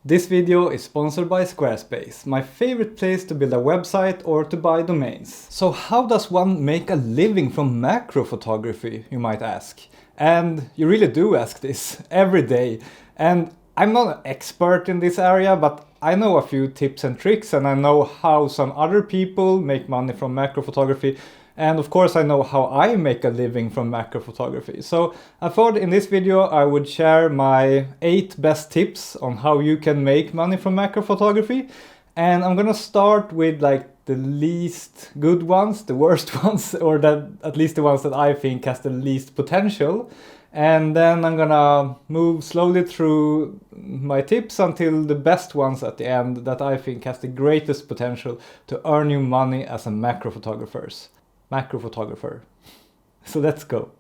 This video is sponsored by Squarespace, my favorite place to build a website or to buy domains. So how does one make a living from macro photography, you might ask? And you really do ask this every day. And I'm not an expert in this area, but I know a few tips and tricks, and I know how some other people make money from macro photography. And of course I know how I make a living from macro photography. So I thought in this video I would share my 8 best tips on how you can make money from macro photography. And I'm gonna start with like the least good ones, the worst ones, or at least the ones that I think has the least potential. And then I'm gonna move slowly through my tips until the best ones at the end that I think has the greatest potential to earn you money as a macro photographer. So let's go.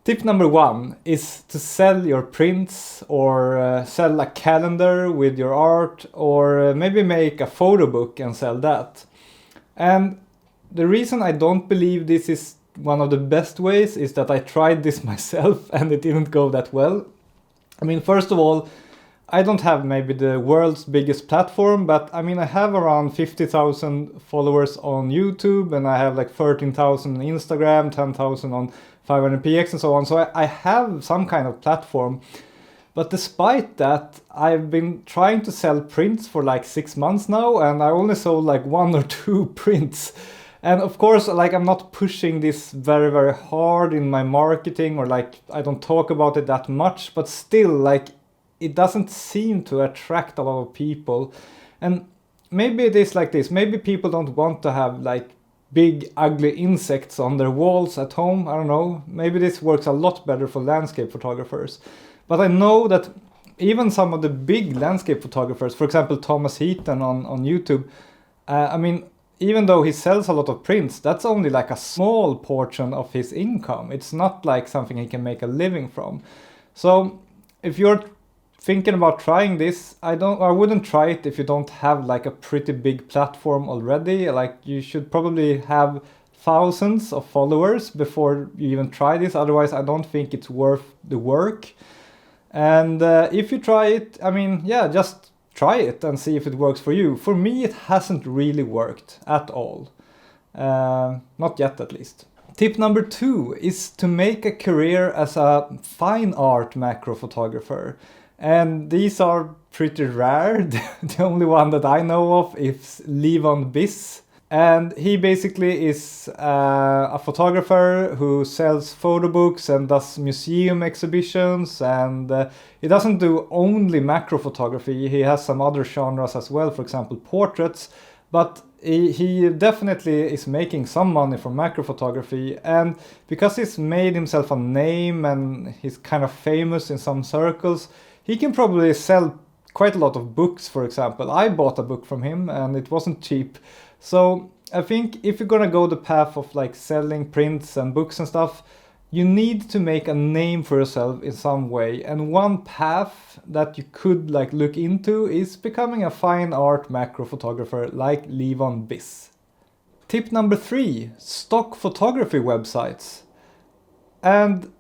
Tip number 1 is to sell your prints or sell a calendar with your art, or maybe make a photo book and sell that. And the reason I don't believe this is one of the best ways is that I tried this myself and it didn't go that well. I mean, first of all, I don't have maybe the world's biggest platform, but I mean, I have around 50,000 followers on YouTube, and I have like 13,000 on Instagram, 10,000 on 500px and so on. So I have some kind of platform. But despite that, I've been trying to sell prints for like 6 months now, and I only sold like 1 or 2 prints. And of course, like, I'm not pushing this very, very hard in my marketing, or like I don't talk about it that much, but still, like, it doesn't seem to attract a lot of people. And maybe it is like this. Maybe people don't want to have like big ugly insects on their walls at home. I don't know. Maybe this works a lot better for landscape photographers. But I know that even some of the big landscape photographers, for example, Thomas Heaton on YouTube, I mean, even though he sells a lot of prints, that's only like a small portion of his income. It's not like something he can make a living from. So if you're thinking about trying this, I wouldn't try it if you don't have like a pretty big platform already. Like, you should probably have thousands of followers before you even try this. Otherwise, I don't think it's worth the work. And if you try it, I mean, yeah, just try it and see if it works for you. For me, it hasn't really worked at all. Not yet, at least. Tip number 2 is to make a career as a fine art macro photographer. And these are pretty rare. The only one that I know of is Levon Biss. And he basically is a photographer who sells photo books and does museum exhibitions. And he doesn't do only macro photography. He has some other genres as well, for example, portraits. But he definitely is making some money from macro photography. And because he's made himself a name and he's kind of famous in some circles, he can probably sell quite a lot of books, for example. I bought a book from him and it wasn't cheap. So I think if you're gonna go the path of like selling prints and books and stuff, you need to make a name for yourself in some way. And one path that you could like look into is becoming a fine art macro photographer like Levon Biss. Tip number 3, stock photography websites. And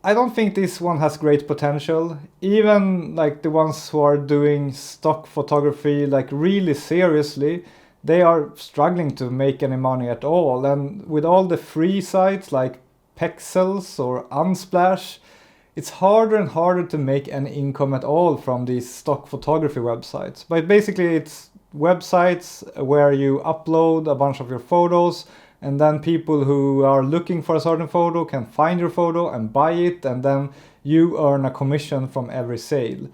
I don't think this one has great potential. Even like the ones who are doing stock photography like really seriously, they are struggling to make any money at all. And with all the free sites like Pexels or Unsplash, it's harder and harder to make any income at all from these stock photography websites. But basically it's websites where you upload a bunch of your photos, and then people who are looking for a certain photo can find your photo and buy it, and then you earn a commission from every sale.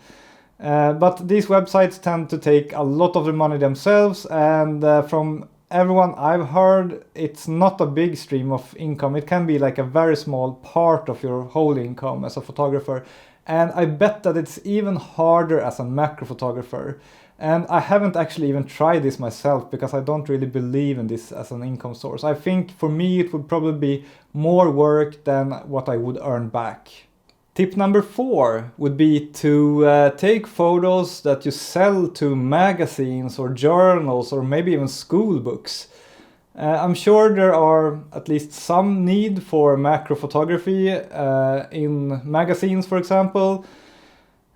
But these websites tend to take a lot of the money themselves, and from everyone I've heard, it's not a big stream of income. It can be like a very small part of your whole income as a photographer. And I bet that it's even harder as a macro photographer. And I haven't actually even tried this myself because I don't really believe in this as an income source. I think for me it would probably be more work than what I would earn back. Tip number 4 would be to take photos that you sell to magazines or journals or maybe even school books. I'm sure there are at least some need for macro photography in magazines, for example.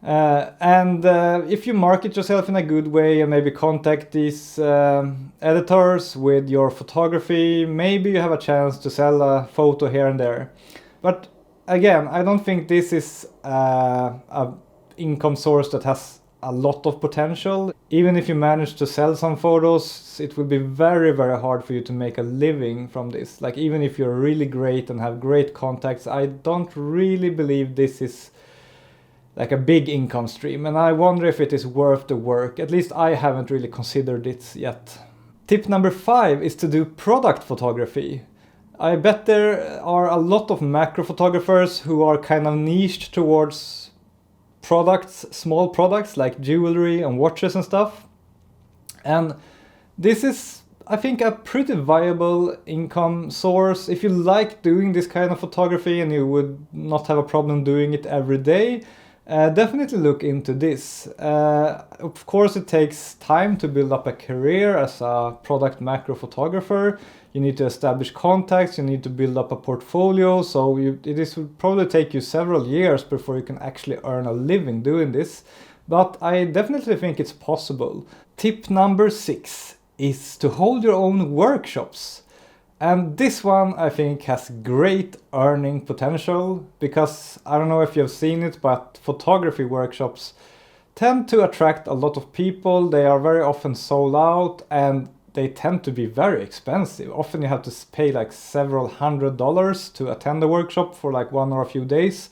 If you market yourself in a good way and maybe contact these editors with your photography, maybe you have a chance to sell a photo here and there. But again, I don't think this is a income source that has a lot of potential. Even if you manage to sell some photos, it will be very, very hard for you to make a living from this. Like, even if you're really great and have great contacts, I don't really believe this is like a big income stream, and I wonder if it is worth the work. At least I haven't really considered it yet. Tip number 5 is to do product photography. I bet there are a lot of macro photographers who are kind of niched towards products, small products like jewelry and watches and stuff. And this is, I think, a pretty viable income source. If you like doing this kind of photography and you would not have a problem doing it every day, definitely look into this. Of course, it takes time to build up a career as a product macro photographer. You need to establish contacts, you need to build up a portfolio, so this will probably take you several years before you can actually earn a living doing this. But I definitely think it's possible. Tip number 6 is to hold your own workshops. And this one, I think, has great earning potential, because I don't know if you've seen it, but photography workshops tend to attract a lot of people. They are very often sold out, and they tend to be very expensive. Often you have to pay like several $100s to attend a workshop for like 1 or a few days.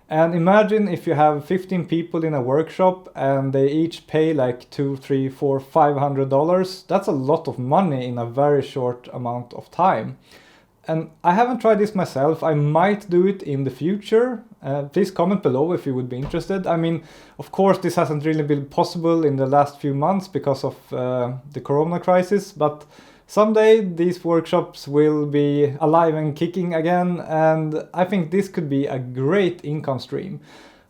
And imagine if you have 15 people in a workshop and they each pay like $200, $300, $400, $500. That's a lot of money in a very short amount of time. And I haven't tried this myself. I might do it in the future. Please comment below if you would be interested. I mean, of course, this hasn't really been possible in the last few months because of the corona crisis, but someday these workshops will be alive and kicking again, and I think this could be a great income stream.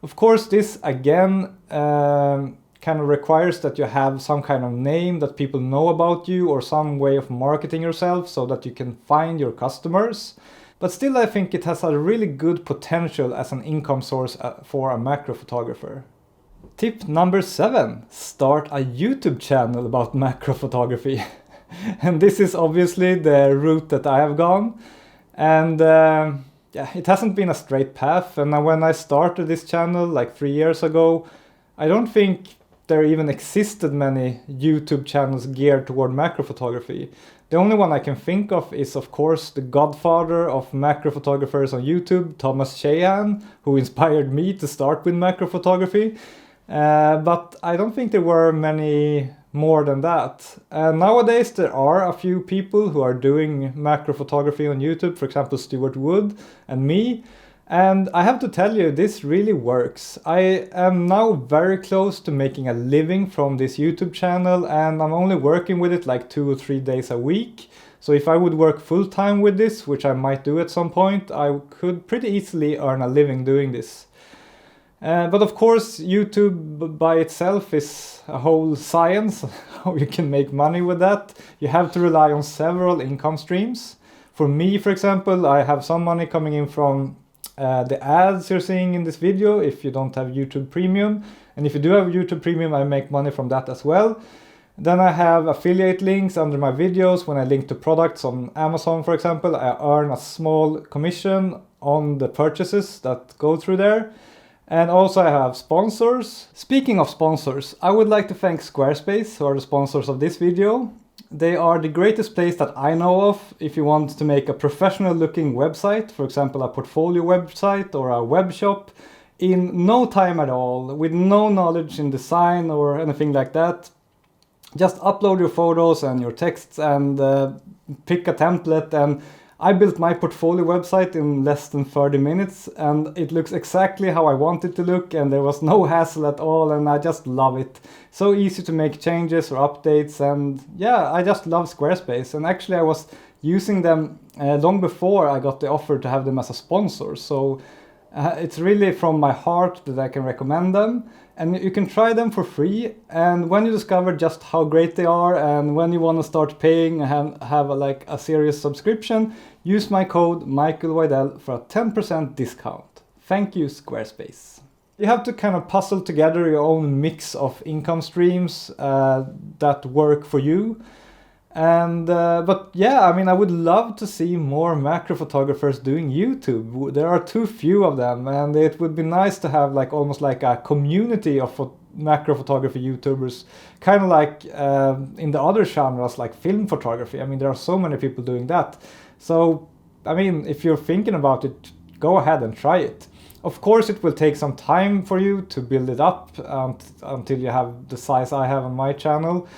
Of course, this again kind of requires that you have some kind of name that people know about you, or some way of marketing yourself so that you can find your customers. But still, I think it has a really good potential as an income source for a macro photographer. Tip number 7, start a YouTube channel about macro photography. And this is obviously the route that I have gone. And yeah, it hasn't been a straight path. And when I started this channel like 3 years ago, I don't think there even existed many YouTube channels geared toward macro photography. The only one I can think of is, of course, the godfather of macro photographers on YouTube, Thomas Sheehan, who inspired me to start with macro photography. But I don't think there were many more than that. Nowadays there are a few people who are doing macro photography on YouTube, for example Stuart Wood and me. And I have to tell you, this really works. I am now very close to making a living from this YouTube channel, and I'm only working with it like 2 or 3 days a week. So if I would work full-time with this, which I might do at some point, I could pretty easily earn a living doing this. But of course, YouTube by itself is a whole science, how you can make money with that. You have to rely on several income streams. For me, for example, I have some money coming in from the ads you're seeing in this video if you don't have YouTube Premium. And if you do have YouTube Premium, I make money from that as well. Then I have affiliate links under my videos. When I link to products on Amazon, for example, I earn a small commission on the purchases that go through there. And also I have sponsors. Speaking of sponsors, I would like to thank Squarespace, who are the sponsors of this video. They are the greatest place that I know of if you want to make a professional looking website, for example a portfolio website or a web shop, in no time at all, with no knowledge in design or anything like that. Just upload your photos and your texts and pick a template, and I built my portfolio website in less than 30 minutes, and it looks exactly how I want it to look, and there was no hassle at all, and I just love it. So easy to make changes or updates, and yeah, I just love Squarespace. And actually I was using them long before I got the offer to have them as a sponsor. So it's really from my heart that I can recommend them. And you can try them for free, and when you discover just how great they are and when you want to start paying and have a serious subscription, use my code Micael Widell for a 10% discount. Thank you, Squarespace. You have to kind of puzzle together your own mix of income streams that work for you. And but yeah, I mean, I would love to see more macro photographers doing YouTube. There are too few of them, and it would be nice to have like almost like a community of macro photography YouTubers, kind of like in the other genres like film photography. I mean, there are so many people doing that. So I mean, if you're thinking about it, go ahead and try it. Of course, it will take some time for you to build it up until you have the size I have on my channel.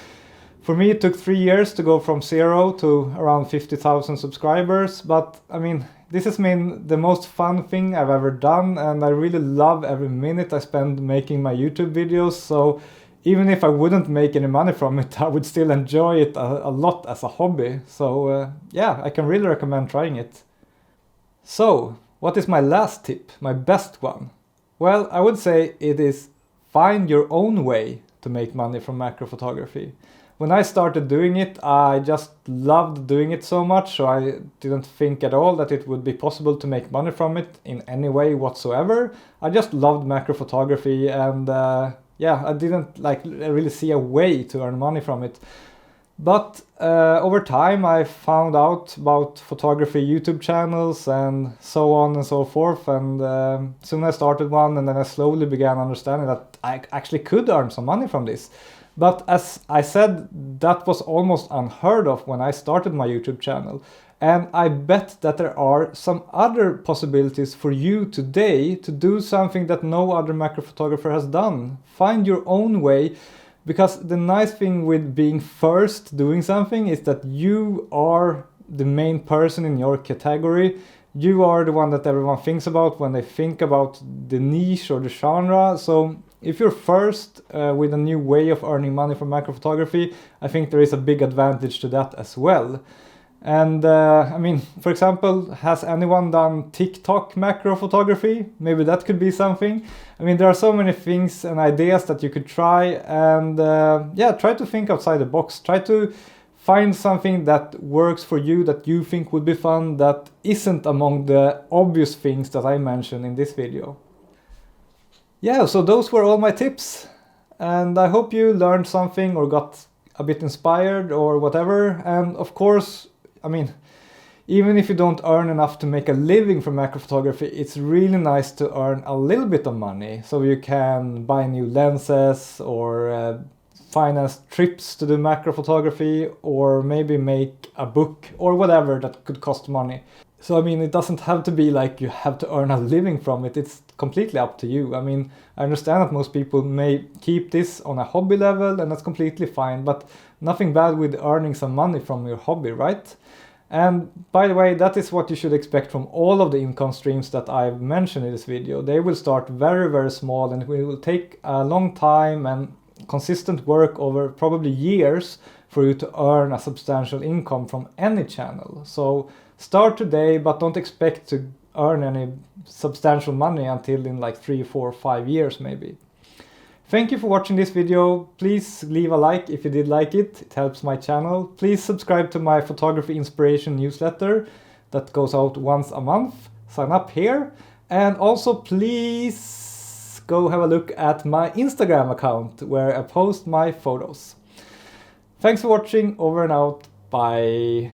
For me, it took 3 years to go from 0 to around 50,000 subscribers. But I mean, this has been the most fun thing I've ever done, and I really love every minute I spend making my YouTube videos. So even if I wouldn't make any money from it, I would still enjoy it a lot as a hobby. So yeah, I can really recommend trying it. So, what is my last tip, my best one? Well, I would say it is find your own way to make money from macro photography. When I started doing it, I just loved doing it so much, so I didn't think at all that it would be possible to make money from it in any way whatsoever. I just loved macro photography, and yeah, I didn't like really see a way to earn money from it. But over time I found out about photography YouTube channels and so on and so forth, and soon I started one, and then I slowly began understanding that I actually could earn some money from this. But as I said, that was almost unheard of when I started my YouTube channel. And I bet that there are some other possibilities for you today to do something that no other macro photographer has done. Find your own way. Because the nice thing with being first doing something is that you are the main person in your category. You are the one that everyone thinks about when they think about the niche or the genre. So if you're first with a new way of earning money from macro photography, I think there is a big advantage to that as well. And I mean, for example, has anyone done TikTok macro photography? Maybe that could be something. I mean, there are so many things and ideas that you could try, and yeah, try to think outside the box. Try to find something that works for you, that you think would be fun, that isn't among the obvious things that I mentioned in this video. Yeah, so those were all my tips, and I hope you learned something or got a bit inspired or whatever. And of course, I mean, even if you don't earn enough to make a living from macro photography, it's really nice to earn a little bit of money, so you can buy new lenses or finance trips to do macro photography, or maybe make a book or whatever that could cost money. So I mean, it doesn't have to be like you have to earn a living from it. It's completely up to you. I mean, I understand that most people may keep this on a hobby level, and that's completely fine, but nothing bad with earning some money from your hobby, right? And by the way, that is what you should expect from all of the income streams that I've mentioned in this video. They will start very, very small, and it will take a long time and consistent work over probably years for you to earn a substantial income from any channel. So start today, but don't expect to earn any substantial money until in like 3, 4, 5 years maybe. Thank you for watching this video. Please leave a like if you did like it. It helps my channel. Please subscribe to my photography inspiration newsletter that goes out once a month. Sign up here. And also please go have a look at my Instagram account where I post my photos. Thanks for watching. Over and out. Bye.